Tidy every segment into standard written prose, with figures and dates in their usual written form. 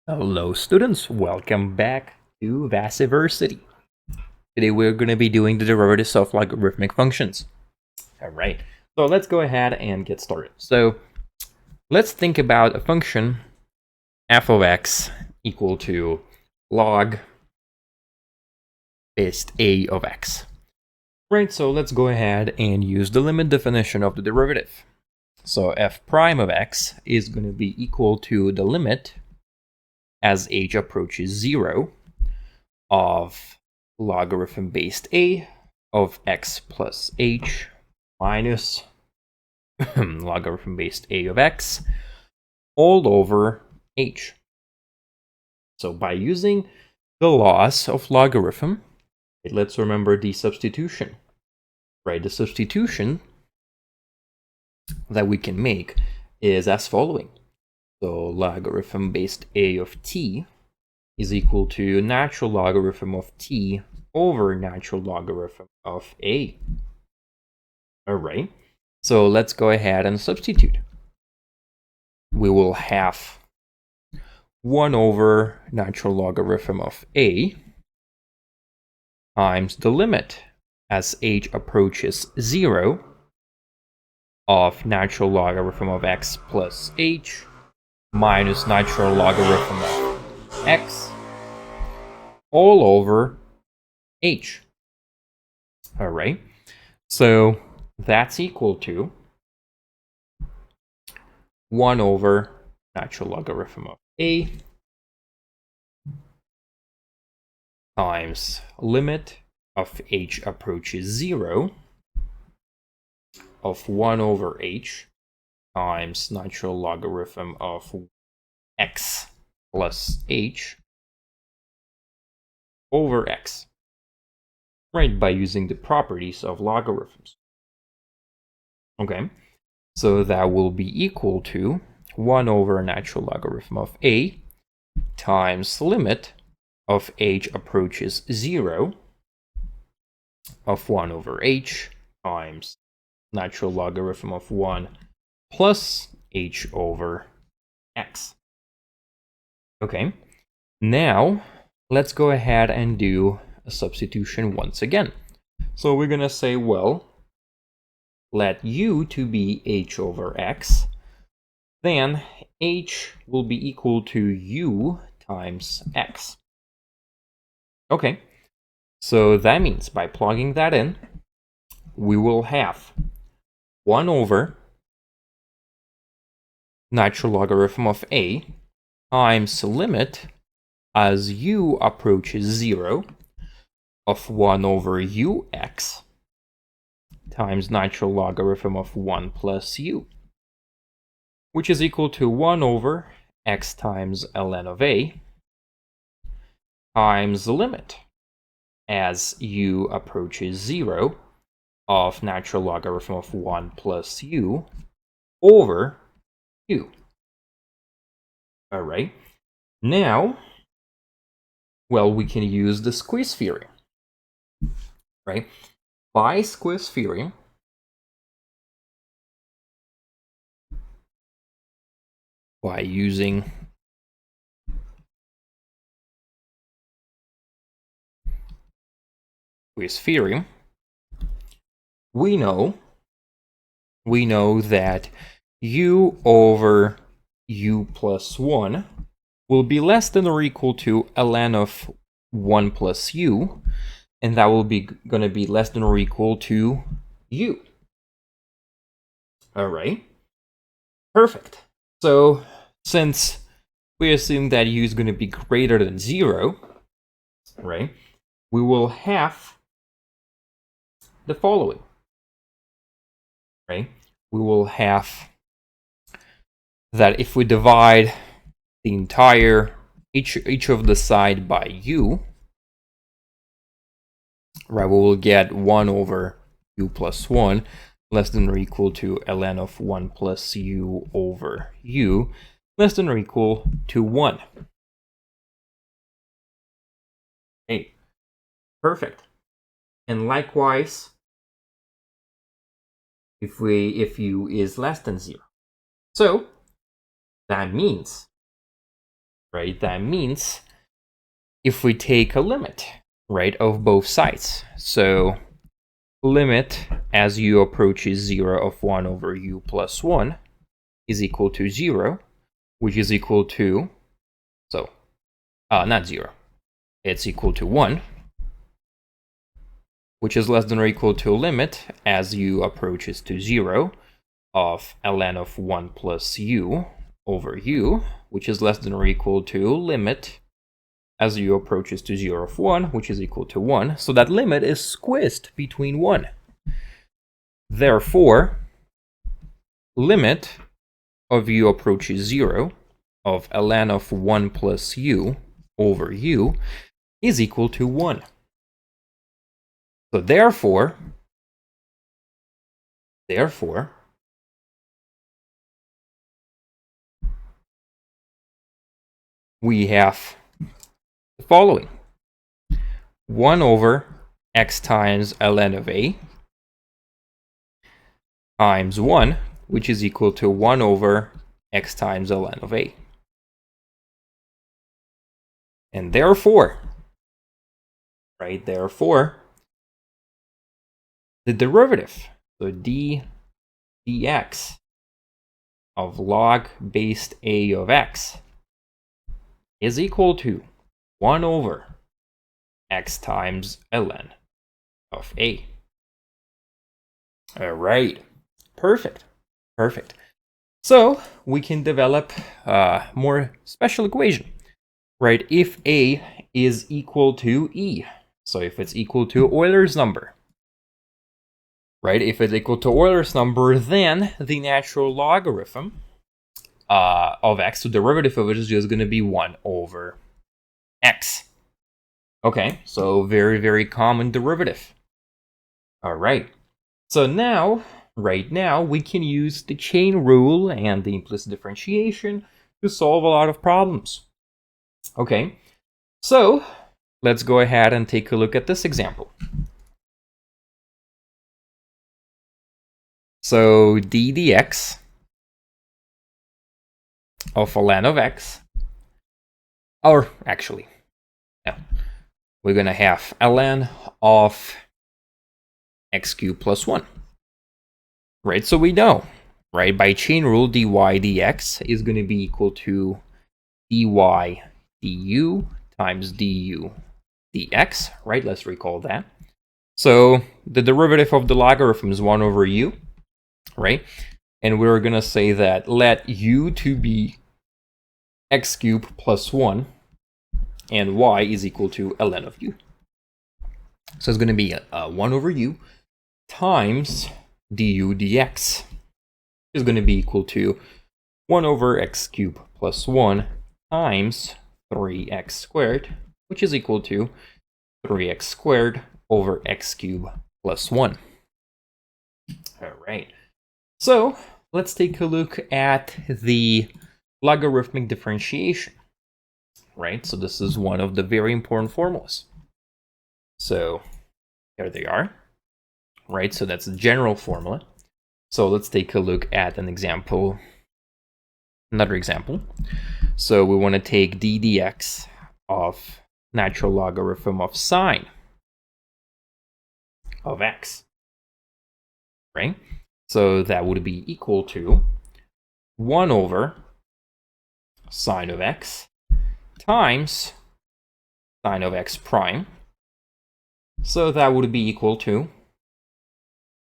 Hello students, welcome back to Vassiversity. Today we're going to be doing the derivatives of logarithmic functions. Alright, so let's go ahead and get started. So let's think about a function f of x equal to log base a of x. Right, so let's go ahead and use the limit definition of the derivative. So f prime of x is going to be equal to the limit as h approaches 0 of logarithm based a of x plus h minus logarithm based a of x all over h. So by using the laws of logarithm, let's remember the substitution, right? The substitution that we can make is as following. So logarithm based a of t is equal to natural logarithm of t over natural logarithm of a. All right, so let's go ahead and substitute. We will have 1 over natural logarithm of a times the limit as h approaches 0 of natural logarithm of x plus h minus natural logarithm of x all over h. All right, so that's equal to 1 over natural logarithm of a times limit of h approaches 0 of 1 over h times natural logarithm of x plus h over x, right, by using the properties of logarithms. Okay, so that will be equal to 1 over natural logarithm of a times limit of h approaches 0 of 1 over h times natural logarithm of 1 plus h over x. Okay, now let's go ahead and do a substitution once again. So we're going to say, well, let u to be h over x, then h will be equal to u times x. Okay, so that means by plugging that in, we will have 1 over natural logarithm of a times limit as u approaches 0 of 1 over ux times natural logarithm of 1 plus u, which is equal to 1 over x times ln of a times the limit as u approaches 0 of natural logarithm of 1 plus u over u. All right, now, well, we can use the squeeze theorem, right? By squeeze theorem, by using squeeze theorem, we know that u over u plus 1 will be less than or equal to ln of 1 plus u, and that will be going to be less than or equal to u. All right, perfect. So since we assume that u is going to be greater than 0, right, we will have the following, right? We will have that if we divide the entire each of the side by u, right, we will get 1 over u plus 1 less than or equal to ln of 1 plus u over u less than or equal to 1. Hey, perfect. And likewise, if u is less than 0. So that means, right? That means if we take a limit, right, of both sides, so limit as u approaches 0 of 1 over u plus 1 is equal to 0, which is equal to, so, not 0, it's equal to 1, which is less than or equal to a limit as u approaches to 0 of ln of 1 plus u over u, which is less than or equal to limit as u approaches to 0 of 1, which is equal to 1. So that limit is squished between 1. Therefore, limit of u approaches 0 of ln of 1 plus u over u is equal to 1. So therefore, we have the following. 1 over x times ln of a times 1, which is equal to 1 over x times ln of a. And therefore, right, therefore, the derivative, so dx of log based a of x is equal to 1 over x times ln of a. All right, perfect. So we can develop a more special equation, right? If a is equal to e, so if it's equal to Euler's number, right? If it's equal to Euler's number, then the natural logarithm of x, the derivative of it is just going to be 1 over x. Okay, so very, very common derivative. All right, so now, right now, we can use the chain rule and the implicit differentiation to solve a lot of problems. Okay, so let's go ahead and take a look at this example. So d dx of ln of x, or actually, no, we're going to have ln of x cubed plus 1. Right, so we know, right, by chain rule, dy dx is going to be equal to dy du times du dx, right? Let's recall that. So the derivative of the logarithm is 1 over u, right? And we're going to say that let u to be x cubed plus 1 and y is equal to ln of u. So it's going to be 1 over u times du dx is going to be equal to 1 over x cubed plus 1 times 3x squared, which is equal to 3x squared over x cubed plus 1. All right, so let's take a look at the logarithmic differentiation, right? So this is one of the very important formulas. So here they are, right? So that's the general formula. So let's take a look at an example, another example. So we want to take d dx of natural logarithm of sine of x, right? So that would be equal to 1 over sine of x times sine of x prime. So that would be equal to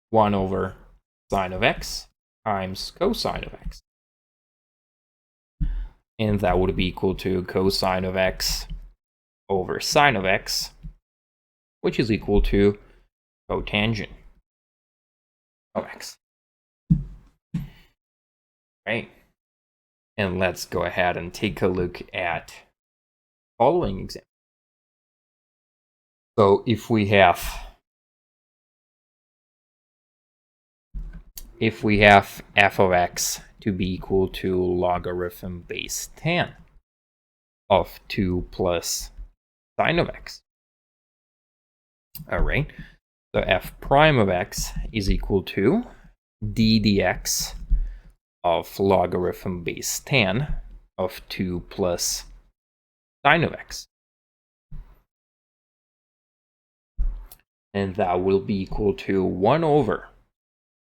1 over sine of x times cosine of x. And that would be equal to cosine of x over sine of x, which is equal to cotangent of x. Right. And let's go ahead and take a look at the following example. So if we have f of x to be equal to logarithm base 10 of 2 plus sine of x. All right, so f prime of x is equal to d dx of logarithm base 10 of 2 plus sine of x. And that will be equal to 1 over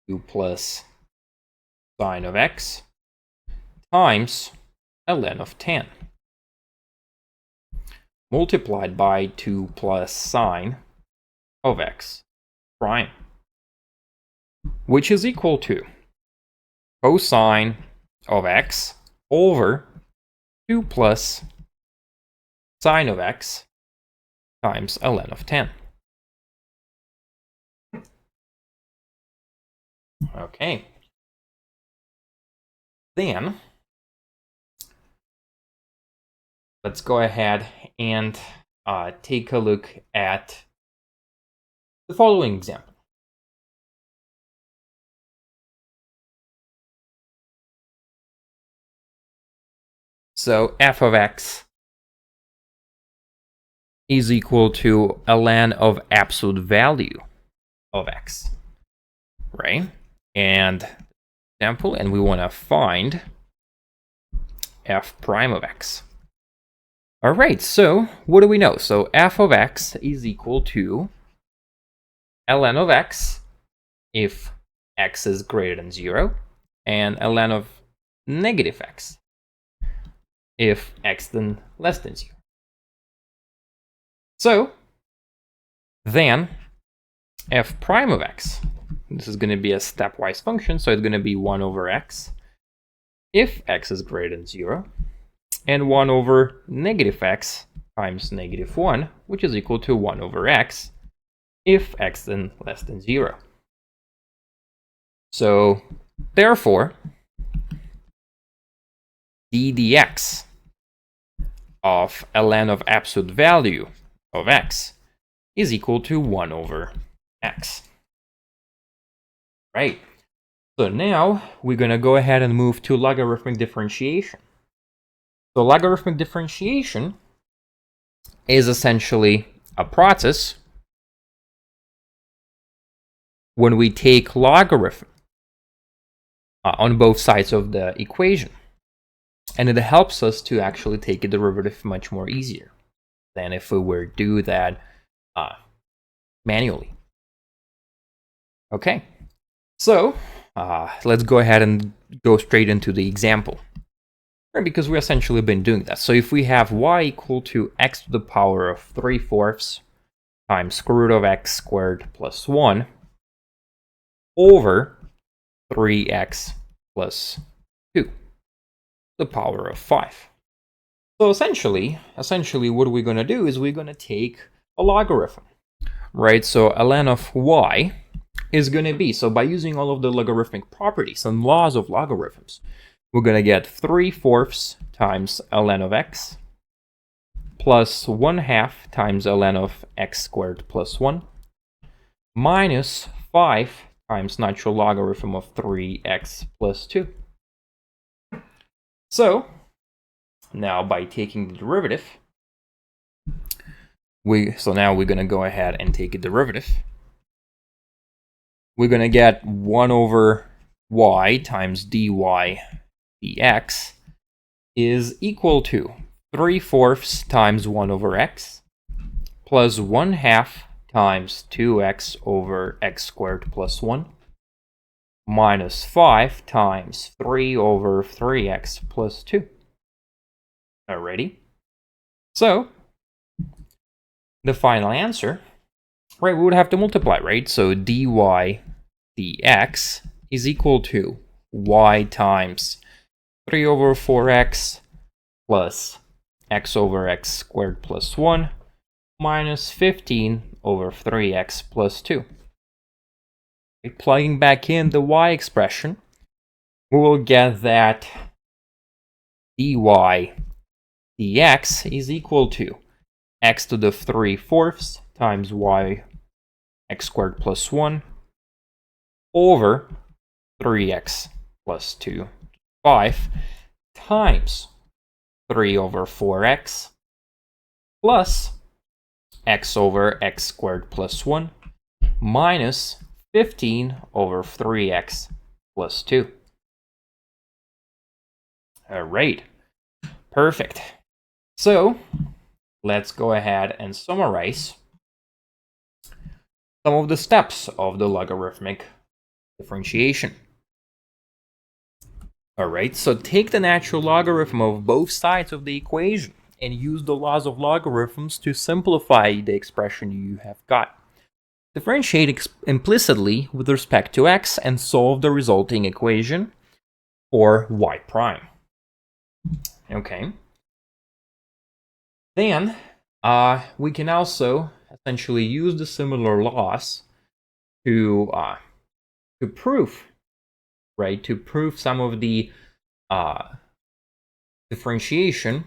2 plus sine of x times ln of 10 multiplied by 2 plus sine of x prime, which is equal to cosine of x over 2 plus sine of x times ln of 10. Okay. Then, let's go ahead and take a look at the following example. So f of x is equal to ln of absolute value of x, right? And example, and we want to find f prime of x. All right, so what do we know? So f of x is equal to ln of x if x is greater than 0, and ln of negative x if x then less than 0. So then f prime of x, this is going to be a stepwise function, so it's going to be 1 over x if x is greater than 0, and 1 over negative x times negative 1, which is equal to 1 over x if x then less than 0. So therefore, d dx of ln of absolute value of x is equal to 1 over x. Right. So now we're going to go ahead and move to logarithmic differentiation. So logarithmic differentiation is essentially a process when we take logarithm on both sides of the equation. And it helps us to actually take a derivative much more easier than if we were to do that manually. Okay, so let's go ahead and go straight into the example, right? Because we essentially been doing that. So if we have y equal to x to the power of 3/4 times square root of x squared plus 1 over 3x plus 2 to the power of 5. So essentially what we're going to do is we're going to take a logarithm, right? So ln of y is going to be, so by using all of the logarithmic properties and laws of logarithms, we're going to get 3/4 times ln of x plus 1/2 times ln of x squared plus 1 minus 5 times natural logarithm of 3x plus 2. So now by taking the derivative, now we're going to go ahead and take a derivative. We're going to get 1 over y times dy dx is equal to 3/4 times 1 over x plus 1/2 times 2x over x squared plus 1 minus 5 times 3 over 3x plus 2. Alrighty. So the final answer, right, we would have to multiply, right? So dy dx is equal to y times 3 over 4x plus x over x squared plus 1 minus 15 over 3x plus 2. Okay, plugging back in the y expression, we will get that dy dx is equal to x to the 3/4 times y x squared plus 1 over 3x plus 2, 5 times 3 over 4x plus x over x squared plus 1 minus 15 over 3x plus 2. All right, perfect. So let's go ahead and summarize some of the steps of the logarithmic differentiation. Alright, so take the natural logarithm of both sides of the equation and use the laws of logarithms to simplify the expression you have got. Differentiate implicitly with respect to x and solve the resulting equation for y prime. Okay. Then we can also essentially use the similar laws to prove, right? To prove some of the differentiation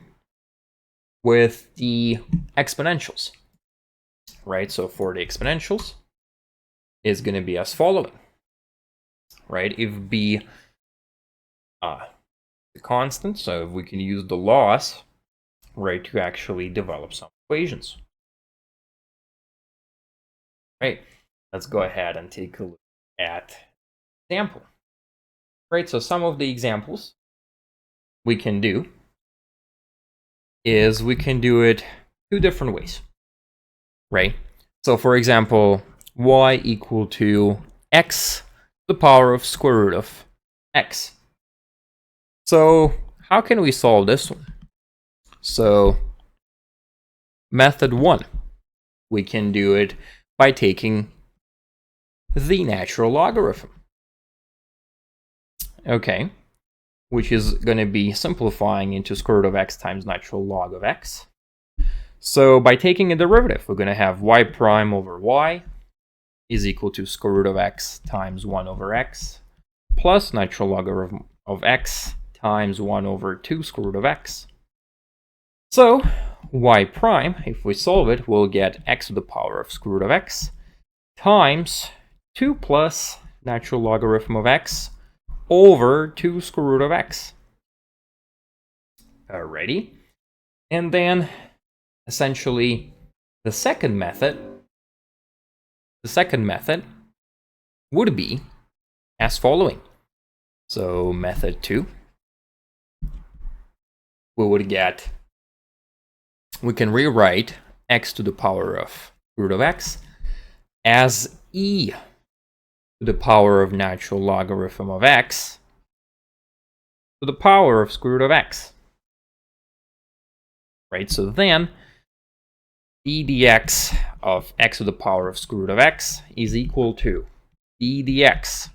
with the exponentials, right? So for the exponentials, is going to be as following, right? If b the constant, so we can use the laws, right, to actually develop some equations. Right, let's go ahead and take a look at example. Right, so some of the examples we can do is we can do it two different ways, right? So for example, y equal to x to the power of square root of x. So how can we solve this one? So method 1, we can do it by taking the natural logarithm. Okay, which is going to be simplifying into square root of x times natural log of x. So by taking a derivative, we're going to have y prime over y is equal to square root of x times 1 over x plus natural logarithm of x times 1 over 2 square root of x. So y prime, if we solve it, we'll get x to the power of square root of x times 2 plus natural logarithm of x over 2 square root of x. Alrighty. And then essentially the second method would be as following. So method 2, we can rewrite x to the power of root of x as e to the power of natural logarithm of x to the power of square root of x. Right, so then d dx of x to the power of square root of x is equal to d dx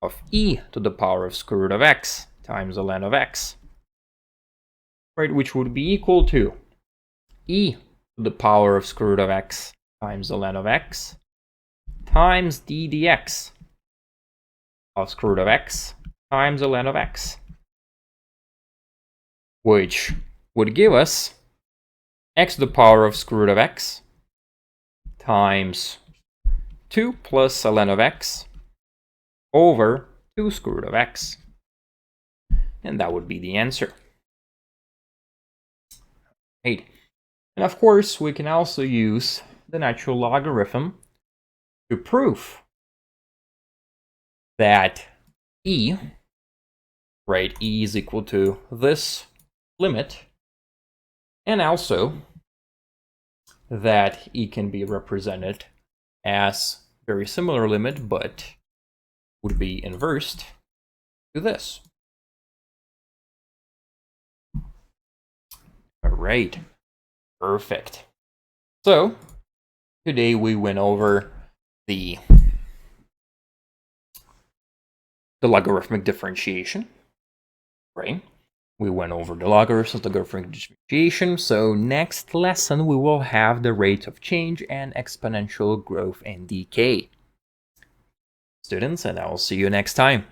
of e to the power of square root of x times the ln of x. Right, which would be equal to e to the power of square root of x times the ln of x times d dx of square root of x times the ln of x, which would give us x to the power of square root of x times 2 plus ln of x over 2 square root of x. And that would be the answer. Right. And of course, we can also use the natural logarithm to prove that e, right, e is equal to this limit, and also that e can be represented as very similar limit, but would be inversed to this. All right, perfect. So today we went over the logarithmic differentiation, right? We went over the logarithms, logarithmic differentiation. So next lesson, we will have the rate of change and exponential growth and decay. Students, and I will see you next time.